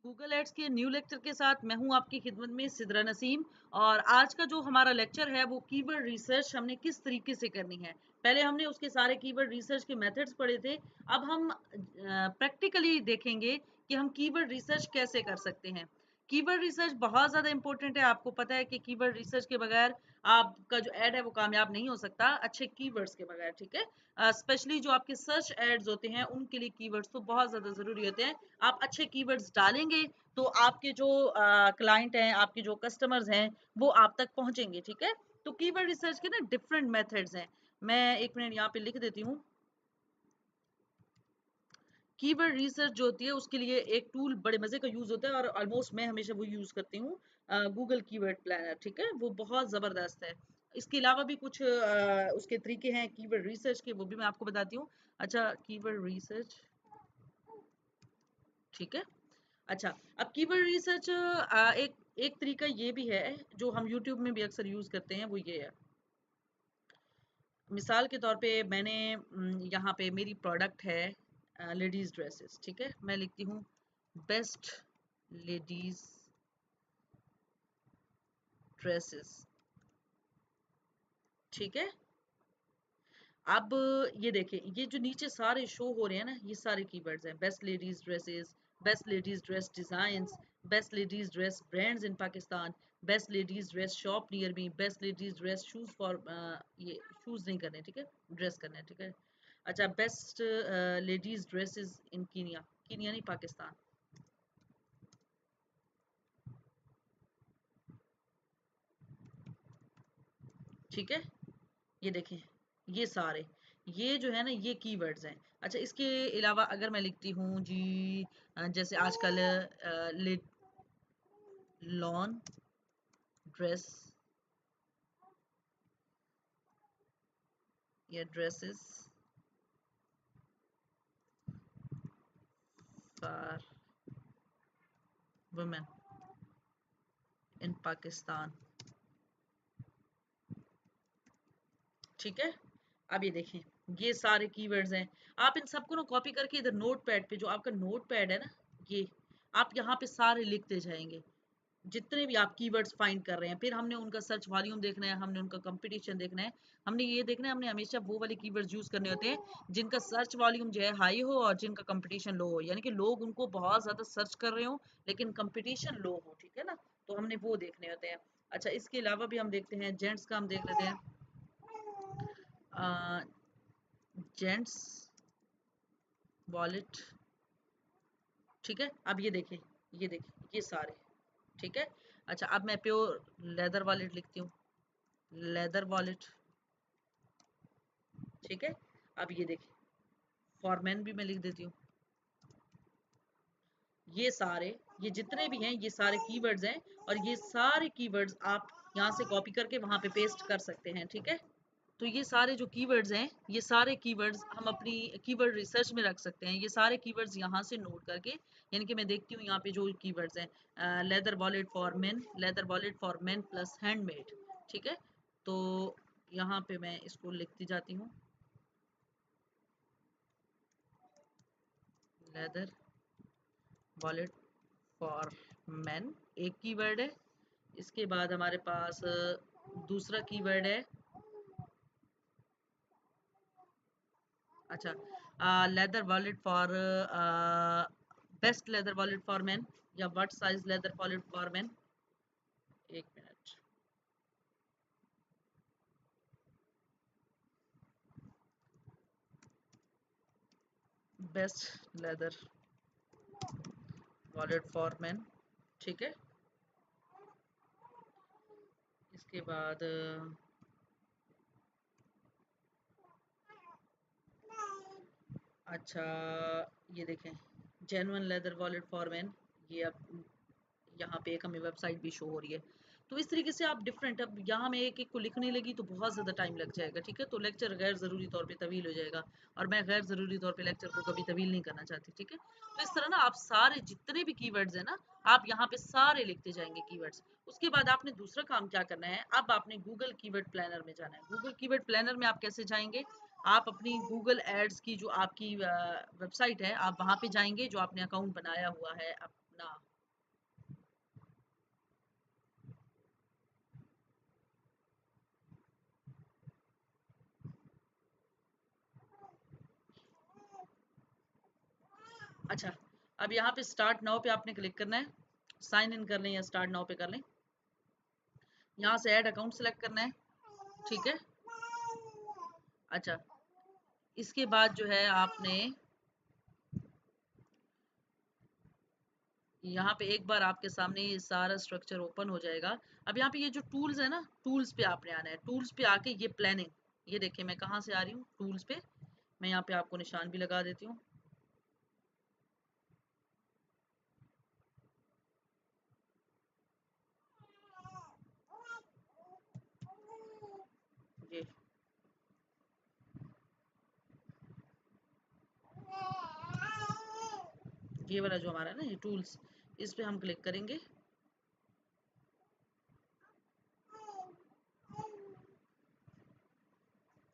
Google ads के new lecture के साथ मैं हूं आपकी खिदमत में सिदरा नसीम। और आज का जो हमारा लेक्चर है वो कीवर्ड रिसर्च हमने किस तरीके से करनी है। पहले हमने उसके सारे कीवर्ड रिसर्च के मेथड्स पढ़े थे। अब हम प्रैक्टिकली देखेंगे कि हम कीवर्ड रिसर्च कैसे कर सकते हैं। कीवर्ड रिसर्च बहुत ज़्यादा इंपॉर्टेंट है। आपको पता है कि कीवर्ड रिसर्च के बगैर आपका जो एड है वो कामयाब नहीं हो सकता अच्छे कीवर्ड्स के बगैर, ठीक है। स्पेशली जो आपके सर्च एड्स होते हैं उनके लिए कीवर्ड्स तो बहुत ज़्यादा ज़रूरी होते हैं। आप अच्छे कीवर्ड्स डालेंगे तो आपके जो क्लाइंट हैं, आपके जो कस्टमर्स हैं, वो आप तक पहुंचेंगे, ठीक है। तो कीवर्ड रिसर्च के ना डिफरेंट मेथड्स हैं। मैं एक मिनट यहाँ पे लिख देती हूँ। कीवर्ड रिसर्च जो होती है उसके लिए एक टूल बड़े मजे का यूज होता है और ऑलमोस्ट मैं हमेशा वो यूज करती हूँ, गूगल कीवर्ड प्लानर, ठीक है। वो बहुत जबरदस्त है। इसके अलावा भी कुछ उसके तरीके हैं कीवर्ड रिसर्च के, वो भी मैं आपको बताती हूँ। अच्छा, कीवर्ड रिसर्च, ठीक है। अच्छा, अब कीवर्ड रिसर्च एक एक तरीका ये भी है जो हम यूट्यूब में भी अक्सर यूज करते हैं, वो ये है। मिसाल के तौर पे मैंने यहाँ पे मेरी प्रोडक्ट है लेडीज ड्रेसेस, ठीक है। मैं लिखती हूँ बेस्ट लेडीज ड्रेसेस, ठीक है। अब ये देखें, ये जो नीचे सारे शो हो रहे हैं ना, ये सारे कीवर्ड्स हैं। Best ladies dresses, best ladies dress designs, best ladies dress brands in Pakistan, best ladies dress shop near me, best ladies dress shoes for, ये शूज नहीं करने, ठीक है, ड्रेस करने, ठीक है। अच्छा, बेस्ट लेडीज ड्रेसेस इन कीनिया, कीनिया नहीं पाकिस्तान, ठीक है। ये देखें, ये सारे, ये जो है ना ये कीवर्ड्स हैं। अच्छा, इसके अलावा अगर मैं लिखती हूँ जी, जैसे आजकल लॉन ड्रेस या dresses for women in Pakistan, ठीक है। अब ये देखें, ये सारे कीवर्ड्स हैं। आप इन सबको ना कॉपी करके इधर नोट पैड पे, जो आपका नोट पैड है ना, ये आप यहाँ पे सारे लिखते जाएंगे जितने भी आप कीवर्ड्स फाइंड कर रहे हैं। फिर हमने उनका सर्च वॉल्यूम देखना है, हमने उनका कंपटीशन देखना है, हमने ये देखना है, हमने हमेशा वो वाले कीवर्ड्स यूज करने होते हैं जिनका सर्च वॉल्यूम जो है हाई हो और जिनका कंपटीशन लो हो, यानी कि लोग उनको बहुत ज्यादा सर्च कर रहे हो लेकिन कंपटीशन लो हो, ठीक है ना। तो हमने वो देखने होते हैं। अच्छा, इसके अलावा भी हम देखते हैं, जेंट्स का हम देख लेते हैं। जेंट्स वॉलेट, ठीक है। अब ये देखें, ये देखें, ये सारे, ठीक है। अच्छा, अब मैं प्योर लेदर वॉलेट लिखती हूँ, लेदर वॉलेट, ठीक है। अब ये देखिए, फॉरमैन भी मैं लिख देती हूँ। ये सारे, ये जितने भी हैं ये सारे कीवर्ड्स हैं और ये सारे कीवर्ड्स आप यहाँ से कॉपी करके वहां पे पेस्ट कर सकते हैं, ठीक है। तो ये सारे जो कीवर्ड्स हैं, ये सारे कीवर्ड्स हम अपनी कीवर्ड रिसर्च में रख सकते हैं। ये सारे कीवर्ड्स यहाँ से नोट करके, यानी कि मैं देखती हूँ यहाँ पे जो कीवर्ड्स हैं, leather wallet for main, leather wallet for main plus handmade, ठीक है। तो यहाँ पे मैं इसको लिखती जाती हूँ, लेदर वॉलेट फॉर मेन एक कीवर्ड है। इसके बाद हमारे पास दूसरा कीवर्ड है, अच्छा, leather wallet for best leather wallet for men या what size leather wallet for men. एक minute, best leather wallet for men, ठीक है। इसके बाद अच्छा, ये देखें, genuine leather wallet for men, ये अब यहाँ पे एक हमें वेबसाइट भी शो हो रही है। तो इस तरीके से आप डिफरेंट, अब यहाँ मैं एक एक को लिखने लगी तो बहुत ज़्यादा टाइम लग जाएगा, ठीक है। तो लेक्चर गैर ज़रूरी तौर पे तवील हो जाएगा और मैं गैर ज़रूरी तौर पे लेक्चर को कभी तवील नहीं करना चाहती, ठीक है। तो इस तरह ना आप सारे जितने भी कीवर्ड्स हैं ना, आप यहाँ पे सारे लिखते जाएंगे कीवर्ड्स। उसके बाद आपने दूसरा काम क्या करना है, अब आपने गूगल कीवर्ड प्लानर में जाना है। गूगल कीवर्ड प्लानर में आप कैसे जाएंगे, आप अपनी गूगल एड्स की जो आपकी वेबसाइट है, आप वहाँ पे जाएंगे, जो आपने अकाउंट बनाया हुआ है अपना अच्छा, अब यहाँ पे स्टार्ट नाउ पे आपने क्लिक करना है, साइन इन कर लें या स्टार्ट नाउ पे कर लें। यहाँ से ऐड अकाउंट सेलेक्ट करना है, ठीक है। अच्छा, इसके बाद जो है आपने यहाँ पे एक बार आपके सामने ये सारा स्ट्रक्चर ओपन हो जाएगा। अब यहाँ पे ये जो टूल्स है ना, टूल्स पे आपने आना है। टूल्स पे आके ये प्लानिंग, ये देखिए मैं कहाँ से आ रही हूँ, टूल्स पे। मैं यहाँ पे आपको निशान भी लगा देती हूँ। ये ये वाला जो हमारा है ना, ये टूल्स, इस पे हम क्लिक करेंगे।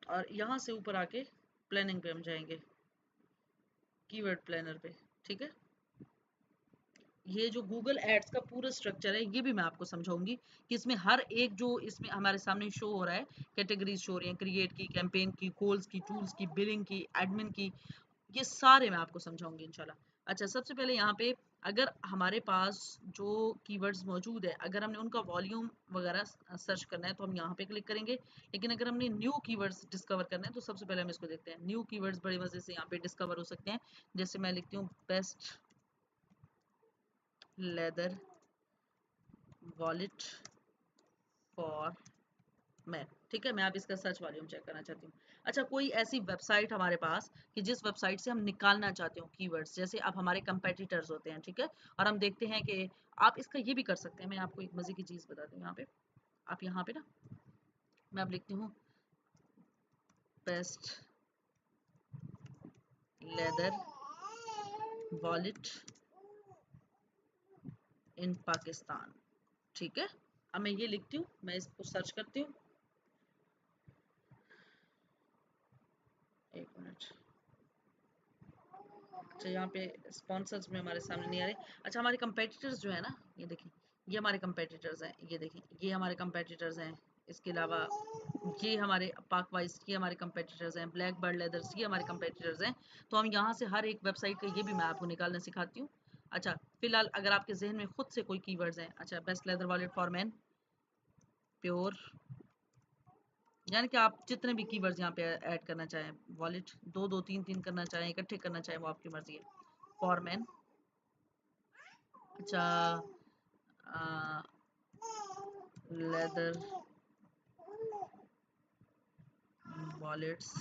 और यहाँ से ऊपर आके प्लानिंग पे हम जाएंगे, कीवर्ड प्लानर पे, ठीक है। ये जो गूगल एड्स का पूरा स्ट्रक्चर है, ये भी मैं आपको समझाऊंगी कि इसमें हर एक जो इसमें हमारे सामने शो हो रहा है, कैटेगरीज शो हो रही हैं, क्रिएट की, कैंपेन की, कॉल्स की, टूल्स की, बिलिंग की, एडमिन की, ये सारे मैं आपको समझाऊंगी इंशाल्लाह। अच्छा, सबसे पहले यहाँ पे अगर हमारे पास जो कीवर्ड्स मौजूद है, अगर हमने उनका वॉल्यूम वगैरह सर्च करना है तो हम यहाँ पे क्लिक करेंगे। लेकिन अगर हमने न्यू कीवर्ड्स डिस्कवर करना है तो सबसे पहले हम इसको देखते हैं। न्यू कीवर्ड्स बड़े मजे से यहाँ पे डिस्कवर हो सकते हैं। जैसे मैं लिखती हूँ बेस्ट लेदर वॉलेट फॉर मैं, ठीक है। मैं आप इसका सर्च वॉल्यूम चेक करना चाहती हूँ। अच्छा, कोई ऐसी वेबसाइट हमारे पास कि जिस वेबसाइट से हम निकालना चाहते हो कीवर्ड्स, जैसे अब हमारे कंपेटिटर्स होते हैं, ठीक है। और हम देखते हैं कि आप इसका ये भी कर सकते हैं। मैं आपको एक मजे की चीज बताती हूँ। यहाँ पे आप यहाँ पे ना, मैं अब लिखती हूँ best leather wallet in Pakistan, ठीक है। अब मैं ये लिखती हूँ, मैं इसको सर्च करती हूँ। एक मिनट। अच्छा, यहाँ पे स्पॉन्सर्स में हमारे सामने नहीं आ रहे। अच्छा, हमारे कंपेटिटर्स जो है ना, ये देखिए, ये हमारे कंपेटिटर्स हैं। ये देखिए, ये हमारे कंपेटिटर्स हैं। इसके अलावा ये हमारे पाक वाइज, ये हमारे कंपेटिटर्स हैं। ब्लैक बर्ड लेदर्स, ये हमारे कंपेटिटर्स हैं। तो हम यहाँ से हर एक वेबसाइट का ये भी मैं आपको निकालना सिखाती हूँ। अच्छा, फिलहाल अगर आपके जहन में खुद से कोई कीवर्ड्स हैं, अच्छा best leather wallet for man, pure, यानी कि आप जितने भी कीवर्ड्स यहाँ पे ऐड करना चाहें, वॉलेट दो दो तीन तीन करना चाहें, इकट्ठे करना चाहें, वो आपकी मर्जी है। फॉर मैन, अच्छा, लेदर वॉलेट्स,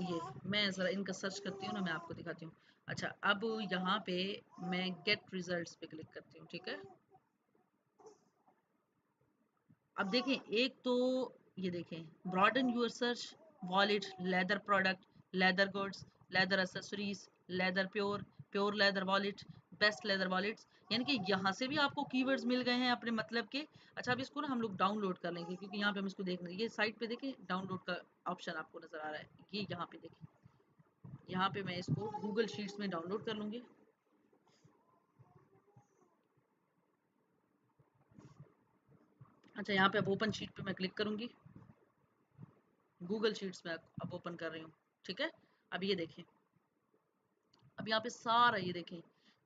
ये मैं ज़रा इनका सर्च करती हूँ ना, मैं आपको दिखाती हूँ। अच्छा, अब यहाँ पे मैं गेट रिजल्ट्स पे क्लिक करती हूँ, ठीक है। अब देखें, एक तो ये देखें, broaden your search, wallet, leather product, leather goods, leather accessories, leather pure, pure leather wallet, best leather wallets, यानी कि यहाँ से भी आपको कीवर्ड्स मिल गए हैं अपने मतलब के। अच्छा, अब इसको ना हम लोग डाउनलोड कर लेंगे, क्योंकि यहाँ पे हम इसको देख रहे हैं। ये साइट पे देखें, डाउनलोड का ऑप्शन आपको नजर आ रहा है, ये यहाँ पे देखें। यहाँ पे मैं इसको गूगल शीट्स में डाउनलोड कर लूंगी। अच्छा, यहाँ पे अब ओपन शीट पे मैं क्लिक करूंगी। गूगल शीट्स में अब ओपन कर रही हूँ, ठीक है। अब ये देखें, अब यहाँ पे सारा ये देखें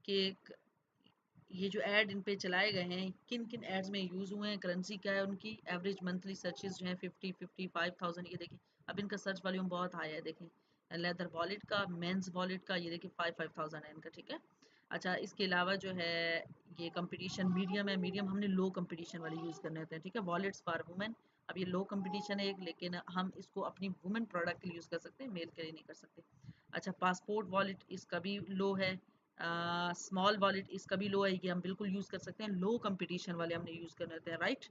कि ये जो ऐड इन पे चलाए गए हैं, किन किन एड्स में यूज हुए हैं, करेंसी क्या है उनकी, एवरेज मंथली सर्चेस जो हैं 55,000। ये देखें, अब इनका सर्च वॉल्यूम बहुत हाई है। देखें, लेदर वॉलेट का, मेंस वॉलेट का, ये देखिए 5,000 है इनका, ठीक है। अच्छा, इसके अलावा जो है ये कंपटीशन मीडियम है। मीडियम हमने लो कंपटीशन वाले यूज़ करने होते हैं, ठीक है। वॉलेट्स फॉर वुमेन, अब ये लो कंपटीशन है एक, लेकिन हम इसको अपनी वुमेन प्रोडक्ट के लिए यूज़ कर सकते हैं, मेल के लिए नहीं कर सकते। अच्छा, पासपोर्ट वॉलेट इसका भी लो है। स्मॉल वॉलेट इसका भी लो है, ये हम बिल्कुल यूज़ कर सकते हैं। लो कंपटीशन वाले हमने यूज़ करने होते हैं, राइट,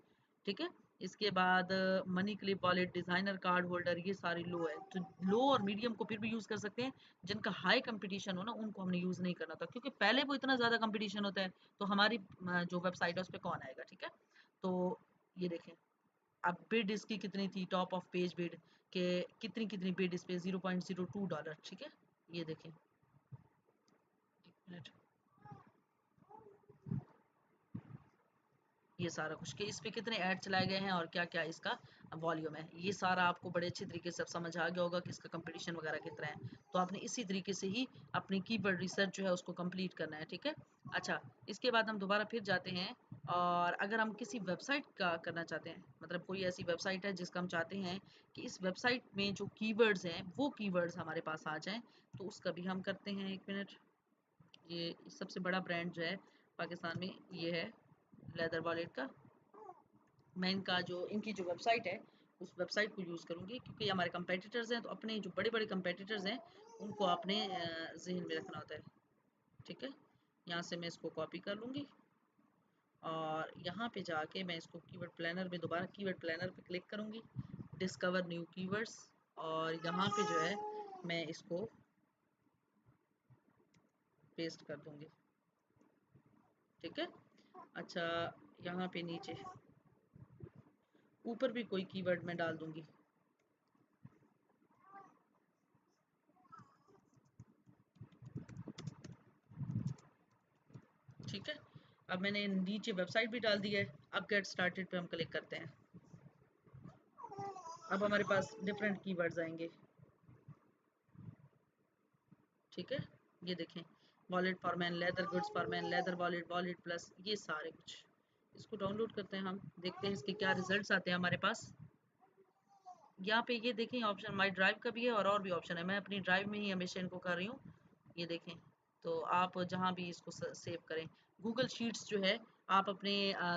ठीक है। इसके बाद money clip wallet, designer card holder, ये सारे लो है। तो लो और मीडियम को फिर भी यूज़ कर सकते हैं। जिनका हाई कंपटीशन हो ना, उनको हमने यूज़ नहीं करना था, क्योंकि पहले वो इतना ज़्यादा कंपटीशन होता है तो हमारी जो वेबसाइट है उस पर कौन आएगा, ठीक है। तो ये देखें, अब बिड इसकी कितनी थी, टॉप ऑफ पेज बिड के कितनी कितनी बिड इस पे, $0.02, ठीक है। ये देखें, एक मिनट, ये सारा कुछ कि इस पे कितने ऐड चलाए गए हैं और क्या क्या इसका वॉल्यूम है, ये सारा आपको बड़े अच्छे तरीके से अब समझ आ गया होगा कि इसका कंपटीशन वगैरह कितना है। तो आपने इसी तरीके से ही अपनी कीवर्ड रिसर्च जो है उसको कंप्लीट करना है, ठीक है। अच्छा, इसके बाद हम दोबारा फिर जाते हैं, और अगर हम किसी वेबसाइट का करना चाहते हैं, मतलब कोई ऐसी वेबसाइट है जिसका हम चाहते हैं कि इस वेबसाइट में जो कीवर्ड्स हैं वो कीवर्ड्स हमारे पास आ जाएं, तो उसका भी हम करते हैं। एक मिनट, ये सबसे बड़ा ब्रांड जो है पाकिस्तान में ये है लेदर वॉलेट का। मैं इनका जो इनकी जो वेबसाइट है उस वेबसाइट को यूज़ करूँगी, क्योंकि हमारे कंपेटिटर्स हैं, तो अपने जो बड़े बड़े कंपेटिटर्स हैं उनको अपने जहन में रखना होता है, ठीक है। यहाँ से मैं इसको कॉपी कर लूँगी, और यहाँ पे जाके मैं इसको कीवर्ड प्लानर में दोबारा कीवर्ड प्लानर पे क्लिक करूँगी, डिस्कवर न्यू कीवर्ड्स, और यहाँ पे जो है मैं इसको पेस्ट कर दूँगी, ठीक है। अच्छा, यहाँ पे नीचे ऊपर भी कोई कीवर्ड मैं डाल दूँगी, ठीक है। अब मैंने नीचे वेबसाइट भी डाल दी है। अब गेट स्टार्टेड पे हम क्लिक करते हैं। अब हमारे पास डिफरेंट कीवर्ड्स आएंगे, ठीक है। ये देखें, wallet for man, leather goods for man, leather wallet, wallet plus, ये सारे कुछ। इसको डाउनलोड करते हैं, हम देखते हैं इसके क्या रिजल्ट्स आते हैं हमारे पास। यहाँ पे ये देखें ऑप्शन माई ड्राइव का भी है, और भी ऑप्शन है। मैं अपनी ड्राइव में ही हमेशा इनको कर रही हूँ, ये देखें। तो आप जहाँ भी इसको सेव करें, गूगल शीट्स जो है आप अपने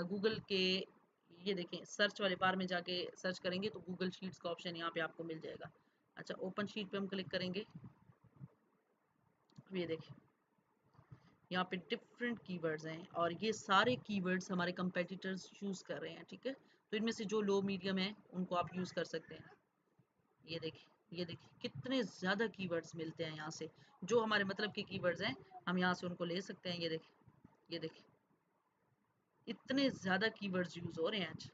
गूगल के, ये देखें सर्च वाले बार में जाके सर्च करेंगे तो गूगल शीट्स का ऑप्शन यहाँ पे आपको मिल जाएगा। अच्छा, ओपन शीट पे हम क्लिक करेंगे। अब ये देखें, यहाँ पे डिफरेंट कीवर्ड्स हैं, और ये सारे कीवर्ड्स हमारे कंपेटिटर्स यूज़ कर रहे हैं, ठीक है। तो इनमें से जो लो मीडियम है उनको आप यूज़ कर सकते हैं। ये देखिए, ये देखिए कितने ज़्यादा कीवर्ड्स मिलते हैं यहाँ से। जो हमारे मतलब के कीवर्ड्स हैं हम यहाँ से उनको ले सकते हैं। ये देखिए, ये देखिए इतने ज़्यादा कीवर्ड्स यूज़ हो रहे हैं आज।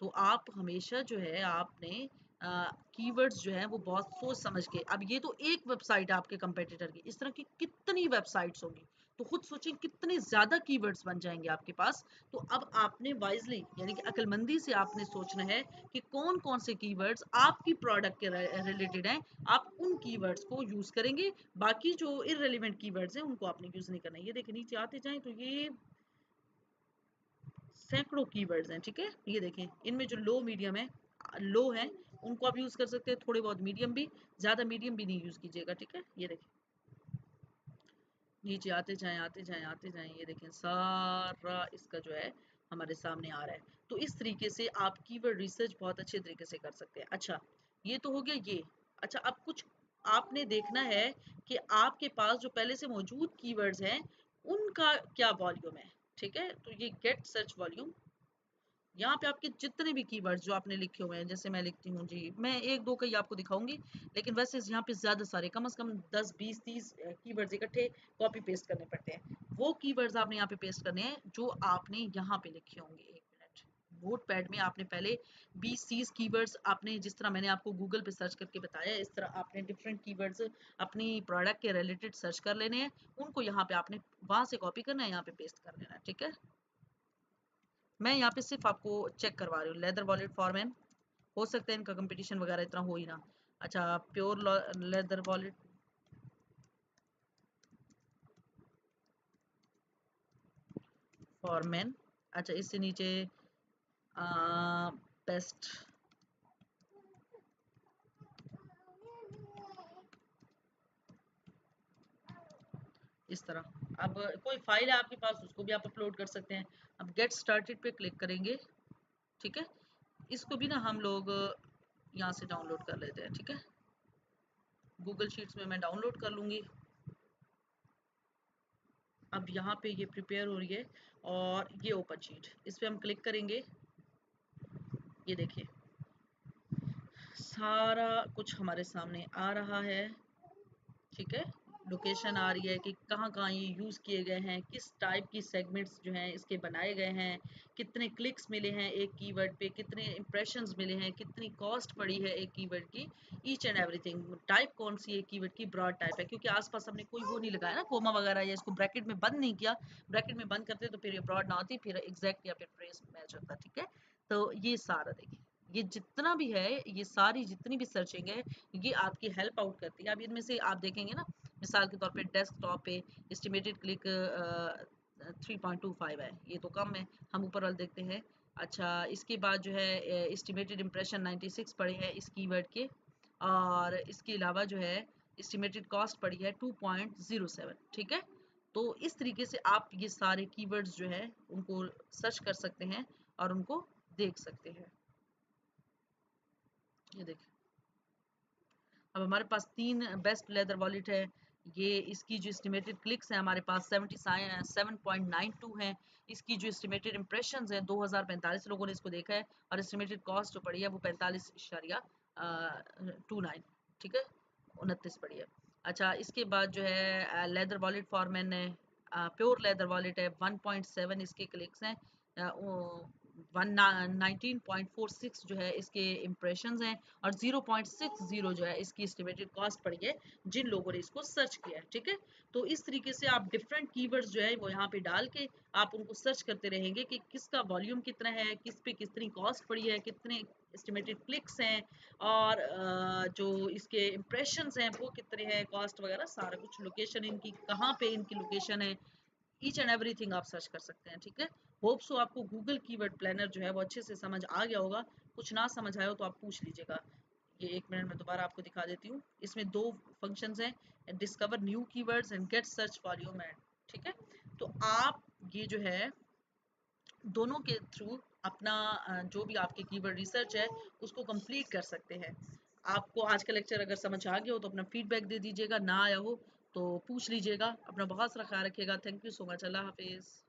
तो आप हमेशा जो है आपने कीवर्ड्स जो है वो बहुत सोच समझ के, अब ये तो एक वेबसाइट है आपके कंपेटिटर की, इस तरह की कितनी वेबसाइट्स होगी, तो खुद सोचें कितने ज्यादा कीवर्ड्स बन जाएंगे आपके पास। तो अब आपने वाइजली यानी कि अक्लमंदी से आपने सोचना है कि कौन कौन से कीवर्ड्स आपकी प्रोडक्ट के रिलेटेड हैं, आप उन कीवर्ड्स को यूज करेंगे। बाकी जो इररिलेवेंट कीवर्ड्स हैं उनको आपने यूज नहीं करना है। ये देखिए नीचे आते जाएं तो ये सैकड़ों कीवर्ड्स हैं, ठीक है। ये देखें इनमें जो लो मीडियम है, लो है उनको आप यूज कर सकते हैं, थोड़े बहुत मीडियम भी, ज्यादा मीडियम भी नहीं यूज कीजिएगा, ठीक है। ये देखें नीचे आते जाएं आते जाएं आते जाएं, ये देखें सारा इसका जो है हमारे सामने आ रहा है। तो इस तरीके से आप कीवर्ड रिसर्च बहुत अच्छे तरीके से कर सकते हैं। अच्छा, ये तो हो गया ये। अच्छा, अब कुछ आपने देखना है कि आपके पास जो पहले से मौजूद कीवर्ड्स हैं उनका क्या वॉल्यूम है, ठीक है। तो ये गेट सर्च वॉल्यूम, यहाँ पे आपके जितने भी कीवर्ड्स जो आपने लिखे हुए हैं, जैसे मैं लिखती हूँ जी, मैं एक दो कई आपको दिखाऊंगी, लेकिन वैसे यहाँ पे ज्यादा सारे, कम से कम 10 20 30 कीवर्ड्स इकट्ठे कॉपी पेस्ट करने पड़ते हैं। वो कीवर्ड्स आपने यहाँ पे पेस्ट करने हैं जो आपने यहाँ पे लिखे होंगे। एक मिनट, नोट पैड में आपने पहले 20 30 कीवर्ड्स, आपने जिस तरह मैंने आपको गूगल पे सर्च करके बताया इस तरह आपने डिफरेंट कीवर्ड्स अपनी प्रोडक्ट के रिलेटेड सर्च कर लेने हैं। उनको यहाँ पे आपने वहां से कॉपी करना है, यहाँ पे पेस्ट कर लेना है, ठीक है। मैं यहाँ पे सिर्फ आपको चेक करवा रही हूँ। लेदर वॉलेट फॉर मैन, हो सकता है इनका कंपटीशन वगैरह इतना हो ही ना। अच्छा, pure leather wallet for man, अच्छा इससे नीचे बेस्ट, इस तरह। अब कोई फाइल है आपके पास उसको भी आप अपलोड कर सकते हैं। अब गेट स्टार्टेड पे क्लिक करेंगे, ठीक है। इसको भी ना हम लोग यहाँ से डाउनलोड कर लेते हैं, ठीक है। गूगल शीट्स में मैं डाउनलोड कर लूँगी। अब यहाँ पे ये प्रिपेयर हो रही है, और ये ओपन शीट, इस पे हम क्लिक करेंगे। ये देखिए सारा कुछ हमारे सामने आ रहा है, ठीक है। लोकेशन आ रही है कि कहाँ कहाँ ये यूज़ किए गए हैं, किस टाइप की सेगमेंट्स जो हैं इसके बनाए गए हैं, कितने क्लिक्स मिले हैं एक कीवर्ड पे, कितने इंप्रेशंस मिले हैं, कितनी कॉस्ट पड़ी है एक कीवर्ड की, ईच एंड एवरीथिंग। टाइप कौन सी है कीवर्ड की, ब्रॉड टाइप है, क्योंकि आसपास हमने कोई वो नहीं लगाया ना कोमा वगैरह, या इसको ब्रैकेट में बंद नहीं किया। ब्रैकेट में बंद करते तो फिर ये ब्रॉड ना होती, फिर एग्जैक्ट या फिर फ्रेज मैच होता, ठीक है। तो ये सारा देखिए ये जितना भी है, ये सारी जितनी भी सर्चिंग है, ये आपकी हेल्प आउट करती है। अब इनमें से आप देखेंगे ना, मिसाल के तौर पे डेस्कटॉप पे एस्टिमेटेड क्लिक 3.25 है, ये तो कम है। हम ऊपर वाले देखते हैं। अच्छा, इसके बाद जो है एस्टिमेटेड इम्प्रेशन 96 पड़े हैं इस कीवर्ड के, और इसके अलावा जो है एस्टिमेटेड कॉस्ट पड़ी है 2.07। ठीक है, तो इस तरीके से आप ये सारे कीवर्ड्स जो है उनको सर्च कर सकते हैं और उनको देख सकते हैं। ये देखिए, अब हमारे पास 3 बेस्ट लेदर वॉलेट है। ये इसकी जो एस्टिमेटेड क्लिक्स हैं हमारे पास 77.92 हैं। इसकी जो एस्टिमेटेड इम्प्रेशंस हैं 2045 लोगों ने इसको देखा है, और एस्टिमेटेड कॉस्ट जो पड़ी है वो 45.29, ठीक है, 29 पड़ी है। अच्छा, इसके बाद जो है लेदर वॉलेट फॉरमैन है, प्योर लेदर वॉलेट है, 1.7 इसके क्लिक्स हैं, 19.46 जो है इसके इम्प्रेशंस हैं, और 0.60 जो है इसकी एस्टिमेटेड कॉस्ट पड़ी है जिन लोगों ने इसको सर्च किया है। ठीक है, तो इस तरीके से आप डिफरेंट कीवर्ड्स जो है वो यहाँ पे डाल के आप उनको सर्च करते रहेंगे कि किसका वॉल्यूम कितना है, किस पे कितनी कॉस्ट पड़ी है, कितने एस्टिमेटेड क्लिक्स हैं, और जो इसके इम्प्रेशंस हैं वो कितने हैं, कॉस्ट वगैरह सारा कुछ, लोकेशन इनकी कहाँ पे इनकी लोकेशन है, ईच एंड एवरीथिंग आप सर्च कर सकते हैं। ठीक है, होप सो आपको गूगल कीवर्ड प्लानर जो है वो अच्छे से समझ आ गया होगा। कुछ ना समझ आया हो तो आप पूछ लीजिएगा। ये 1 मिनट में दोबारा आपको दिखा देती हूँ। इसमें 2 फंक्शंस हैं, discover new keywords and get search volume and. ठीक है, तो आप ये जो है दोनों के थ्रू अपना जो भी आपके कीवर्ड रिसर्च है उसको कंप्लीट कर सकते हैं। आपको आज का लेक्चर अगर समझ आ गया हो तो अपना फीडबैक दे दीजिएगा, ना आया हो तो पूछ लीजिएगा। अपना बहुत सारा ख्याल रखिएगा। Thank you so much. अल्लाह हाफिज़।